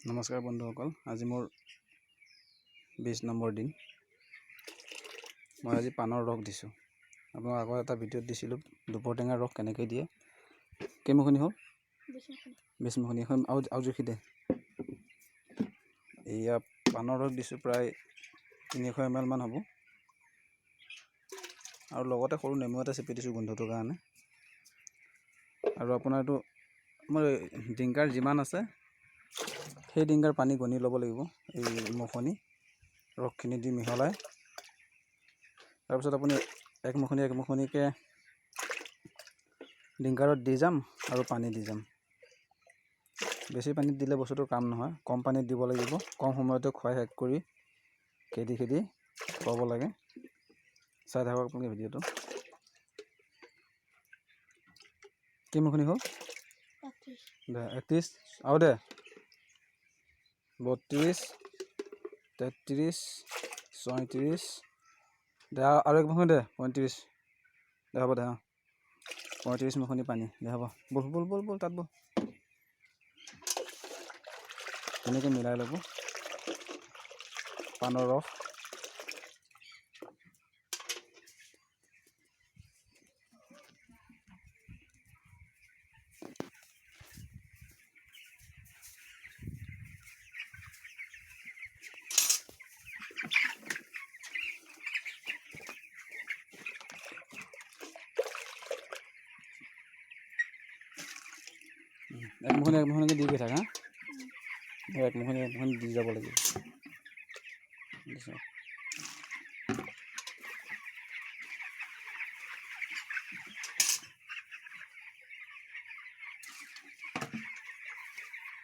নমস্কাৰ বন্ধুসকল, আজি মোৰ 20 নম্বৰ দিন। মই আজি পানৰ ৰস দিছোঁ। আপোনাক আগৰ এটা ভিডিঅ'ত দিছিলোঁ দুপৰ টেঙাৰ ৰস কেনেকৈ দিয়ে। কেইমুখনি হ'ল? 20 মুখনি। এখন আৰু জুখি দে। এয়া পানৰ ৰস দিছোঁ, প্ৰায় 300 ml মান হ'ব। আৰু লগতে সৰু নেমু এটা চেপি দিছোঁ গোন্ধটোৰ কাৰণে। আৰু আপোনাৰ এইটো মোৰ ডিংকাৰ যিমান আছে সেই ডিংকাৰ পানী গনি ল'ব লাগিব। এই মুখনি ৰসখিনি দি মিহলাই তাৰপিছত আপুনি একমুখনিকৈ ডিংকাৰত দি যাম আৰু পানী দি যাম। বেছি পানীত দিলে বস্তুটো কাম নহয়, কম পানীত দিব লাগিব। কম সময়তে খুৱাই শেষ কৰি খেদি খুৱাব লাগে। চাই থাকক আপোনালোকে ভিডিঅ'টো। কেইমুখনি হ'ল? 31 আৰু দে 32 33 34 দে আৰু এক মুখনি দে 35 দে হ'ব দে 35 মুখনি পানী দে হ'ব। বল তাত বল। তেনেকৈ মিলাই ল'ব পানৰ ৰস। একমুখনি দি গৈ থাক হা। একমুখনি দি যাব লাগিব।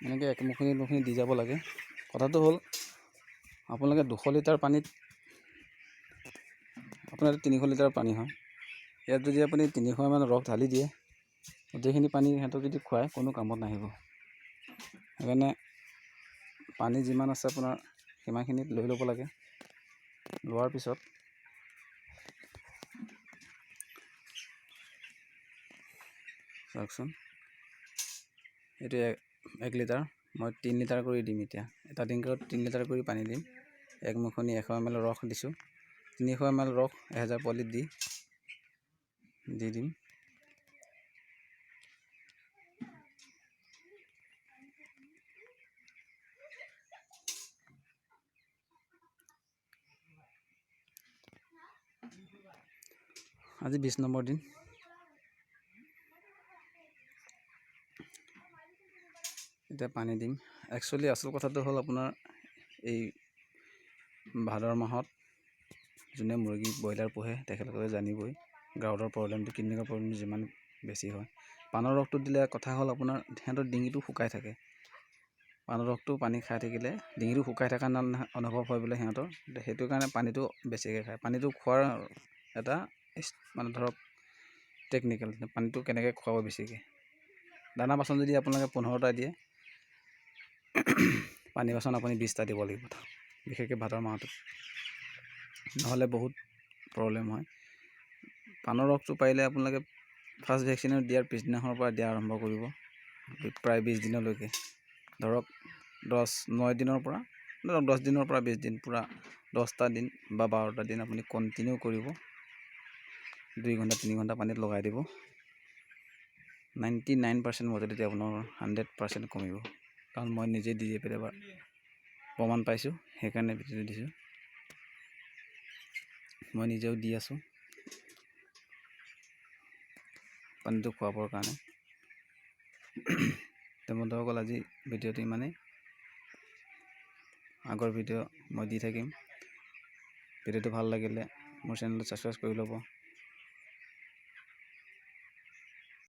এনেকৈ একমুখনি দি যাব লাগে। কথাটো হ'ল আপোনালোকে 200 লিটাৰ পানীত আপোনাৰ 300 লিটাৰ পানী হয়। ইয়াত যদি আপুনি 300 মান ৰস ঢালি দিয়ে, গোটেইখিনি পানী সিহঁতক যদি খুৱায় কোনো কামত নাহিব। সেইকাৰণে পানী যিমান আছে আপোনাৰ সিমানখিনিত লৈ ল'ব লাগে। লোৱাৰ পিছত চাওকচোন, এইটো 1 লিটাৰ, মই 3 লিটাৰ কৰি দিম। এতিয়া এটা ডিংকাৰত 3 লিটাৰ কৰি পানী দিম। একমুখনি 100 ml ৰস দিছোঁ। 300 ml ৰস 1000 পলিত দি দিম। আজি 20 নম্বৰ দিন। এতিয়া পানী দিম। একচুৱেলি আচল কথাটো হ'ল আপোনাৰ এই ভাদৰ মাহত যোনে মুৰ্গী ব্ৰইলাৰ পোহে তেখেতলোকে জানিবই গ্ৰাউডৰ প্ৰব্লেমটো, কিডনিকৰ প্ৰব্লেমটো যিমান বেছি হয়। পানৰ ৰসটো দিলে কথা হ'ল আপোনাৰ সিহঁতৰ ডিঙিটো শুকাই থাকে। পানৰ ৰসটো পানী খাই থাকিলে ডিঙিটো শুকাই থকাৰ অনুভৱ হয় বোলে সিহঁতৰ। সেইটো কাৰণে পানীটো বেছিকৈ খায়। পানীটো খোৱাৰ এটা মানে ধৰক টেকনিকেল, পানীটো কেনেকৈ খুৱাব বেছিকৈ। দানা বাচন যদি আপোনালোকে 15টা দিয়ে, পানী বাচন আপুনি 20টা দিব লাগিব, বিশেষকৈ ভাদৰ মাহটোত, নহ'লে বহুত প্ৰব্লেম হয়। পানৰ ৰসটো পাৰিলে আপোনালোকে ফাৰ্ষ্ট ভেকচিনৰ দিয়াৰ পিছদিনাখনৰ পৰা দিয়া আৰম্ভ কৰিব, প্ৰায় 20 দিনলৈকে। ধৰক 9 দিনৰ পৰা 10 দিনৰ পৰা 20 দিন, পূৰা 10টা দিন বা 12টা দিন আপুনি কণ্টিনিউ কৰিব। 2 ঘণ্টা 3 ঘণ্টা পানীত লগাই দিব। 99% মৰ্টেলিটি আপোনাৰ 100% কমিব। কাৰণ মই নিজে দি কেতিয়াবা প্ৰমাণ পাইছোঁ, সেইকাৰণে ভিডিঅ'টো দিছোঁ। মই নিজেও দি আছোঁ পানীটো খুৱাবৰ কাৰণে। বন্ধুসকল, আজি ভিডিঅ'টো ইমানেই। আগৰ ভিডিঅ' মই দি থাকিম। ভিডিঅ'টো ভাল লাগিলে মোৰ চেনেলটো ছাবস্ক্ৰাইব কৰি ল'ব।